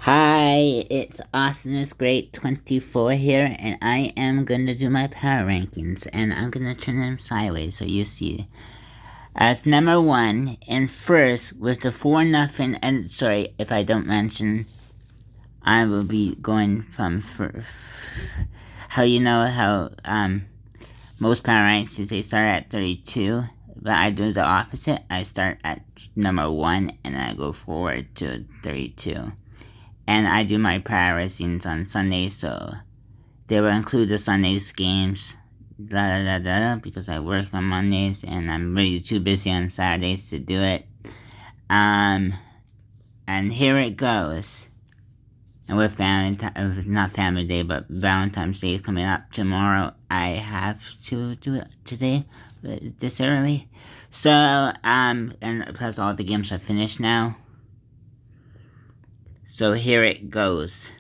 Hi, it's Awesomeness Great 24 here, and I am gonna do my power rankings, and I'm gonna turn them sideways so you see. As number one, and first, with the 4 nothing, and sorry if I don't mention, I will be going from how you know how, most power rankings, they start at 32, but I do the opposite. I start at number 1, and I go forward to 32. And I do my prioritizings on Sundays, so they will include the Sundays games, because I work on Mondays and I'm really too busy on Saturdays to do it. And here it goes. And with not Family Day, but Valentine's Day coming up tomorrow, I have to do it today, this early. So, and plus all the games are finished now. So here it goes.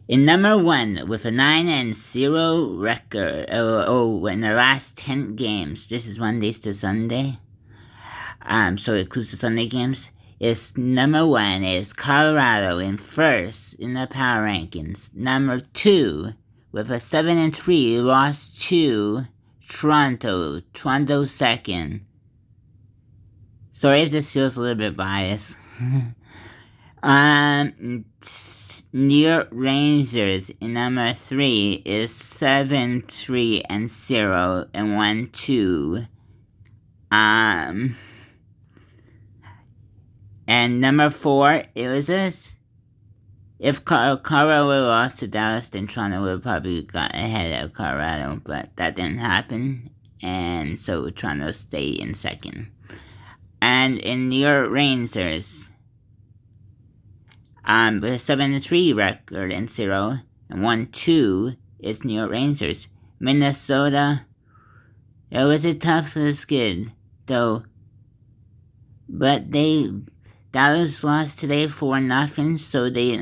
In number 1, with a 9-0 record, in the last 10 games, this is Mondays to Sunday, so it includes the Sunday games, number 1 is Colorado in first in the power rankings. Number 2, with a 7-3, lost to Toronto second. Sorry if this feels a little bit biased. New York Rangers in number 3 is 7-3-0 and 1-2. And number 4, it was if Colorado lost to Dallas, then Toronto would have probably got ahead of Colorado, but that didn't happen, and so Toronto stayed in second. And in New York Rangers, with a 7-3 record and 0 and 1-2 is New York Rangers. Minnesota, it was a tough skid, though, but Dallas lost today 4-0, so they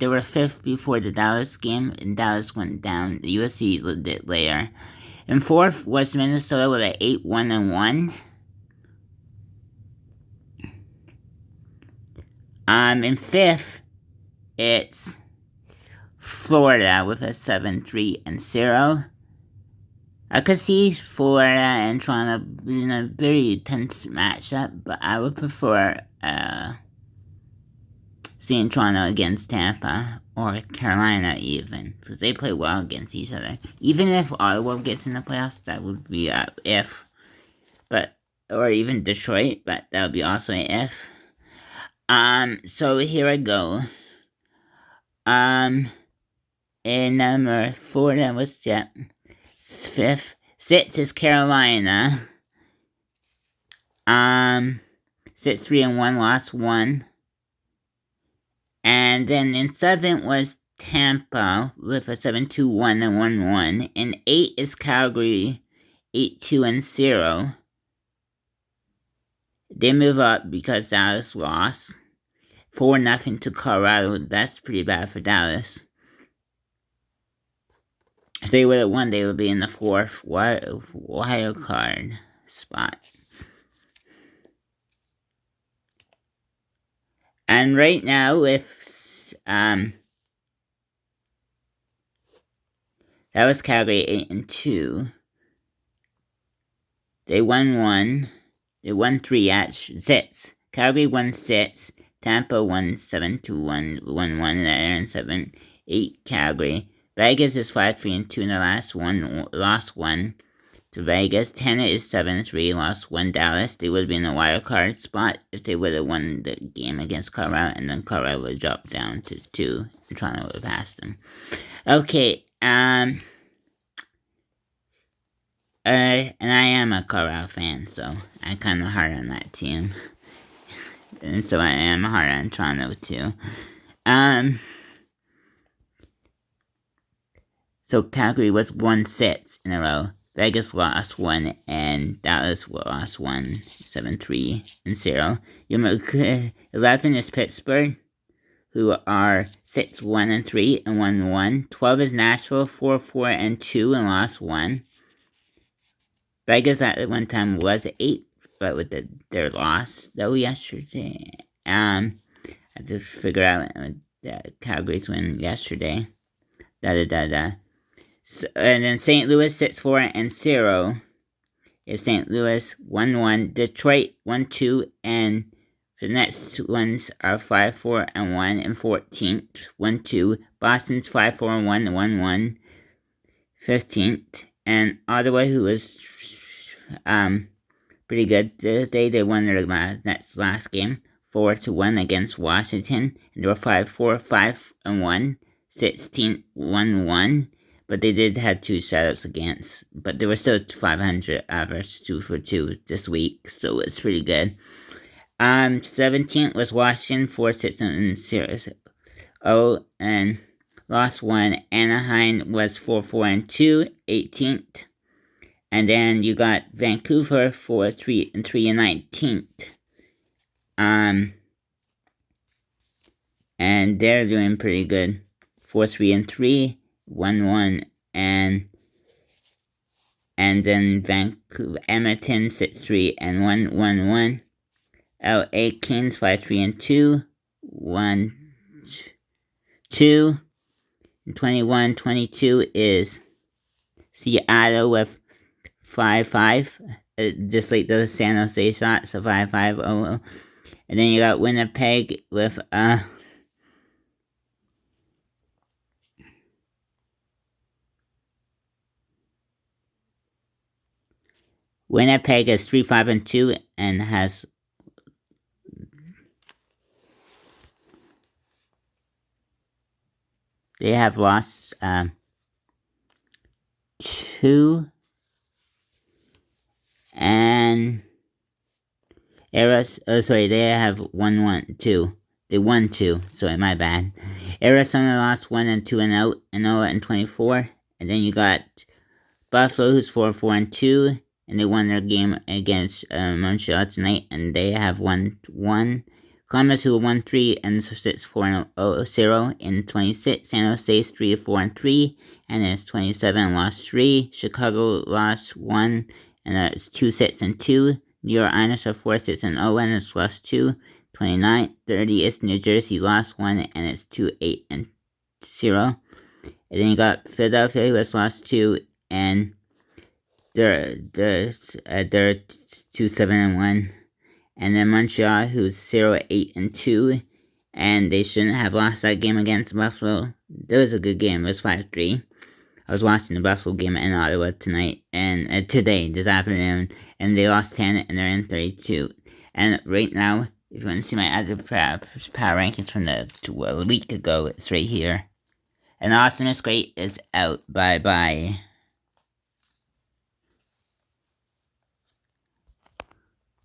were 5th before the Dallas game, and Dallas went down. The USC did later. And 4th was Minnesota with an 8-1-1. In 5th, it's Florida with a 7-3-0. I could see Florida and Toronto in a very tense matchup, but I would prefer seeing Toronto against Tampa or Carolina even, because they play well against each other. Even if Ottawa gets in the playoffs, that would be if, or even Detroit, but that would be also an if. So here I go. In number 4, that was 5th. 6 is Carolina. 6-3-1, lost 1. And then in 7 was Tampa with a 7-2-1 and 1-1. And 8 is Calgary, 8-2-0. They move up because Dallas lost 4-0 to Colorado. That's pretty bad for Dallas. If they would have won, they would be in the 4th wild card spot. And right now, with that was Calgary 8-2. They won 1. They won 3 at 6. Calgary won 6. Tampa won 7-1, 1-1 and 7-8 Calgary. Vegas is 5-3-2 in the last one, lost 1 to Vegas. Tampa is 7-3, lost 1 Dallas. They would have been in a wild card spot if they would have won the game against Colorado, and then Colorado would have dropped down to 2, and Toronto would have passed them. Okay, and I am a Colorado fan, so I'm kind of hard on that team. And so I am hard on Toronto, too. So Calgary was 1-6 in a row. Vegas lost 1, and Dallas lost 1, 7-3-0. 11 is Pittsburgh, who are 6-1-3 and 1-1. 12 is Nashville, 4-4-2 and lost 1. Vegas at one time was 8, but with their loss though yesterday. had to figure out Calgary's win yesterday. So, and then St. Louis 6-4-0 is St. Louis 1-1, Detroit 1-2, and the next ones are 5-4-1 and 14th 1-2. Boston's 5-4-1 1-1, 15th, and Ottawa, who was pretty good today, they won their last game 4-1 against Washington, and they were 5-4-5-1, 16th 1-1. But they did have 2 shutouts against, but they were still 500 average 2 for 2 this week, so it's pretty good. 17th was Washington 4-6-0, and lost 1. Anaheim was 4-4-2, 18th, and then you got Vancouver 4-3-3 and 19th. And they're doing pretty good, 4-3-3. 1-1, and then Vancouver, Edmonton 6-3 and 1-1-1. LA Kings 5-3-2, 1-2. 21-22 is Seattle with 5-5, just like the San Jose Shots, so 5-5-0. And then you got Winnipeg with Winnipeg is 3-5-2 and has they have lost 2 and they have 1-1-2. They won 2, sorry, my bad. Arizona lost 1 and 2-0 and 24, and then you got Buffalo, who's 4-4-2. And they won their game against Montreal tonight, and they have won 1. Columbus, who won 3 and 6-4-0 in 26. San Jose is 3-4-3 and it's 27 and lost 3. Chicago lost 1 and it's 2-6-2. New York Islanders are 4-6-0 and it's lost 2. 29. 30 is New Jersey, lost 1 and it's 2-8-0. And then you got Philadelphia, who has lost 2 and they're 2-7-1, and then Montreal, who's 0-8-2, and they shouldn't have lost that game against Buffalo. That was a good game. It was 5-3. I was watching the Buffalo game in Ottawa tonight and today, this afternoon, and they lost 10 and they're in 32. And right now, if you want to see my other power rankings from a week ago, it's right here. And Awesomeness Great is out. Bye bye.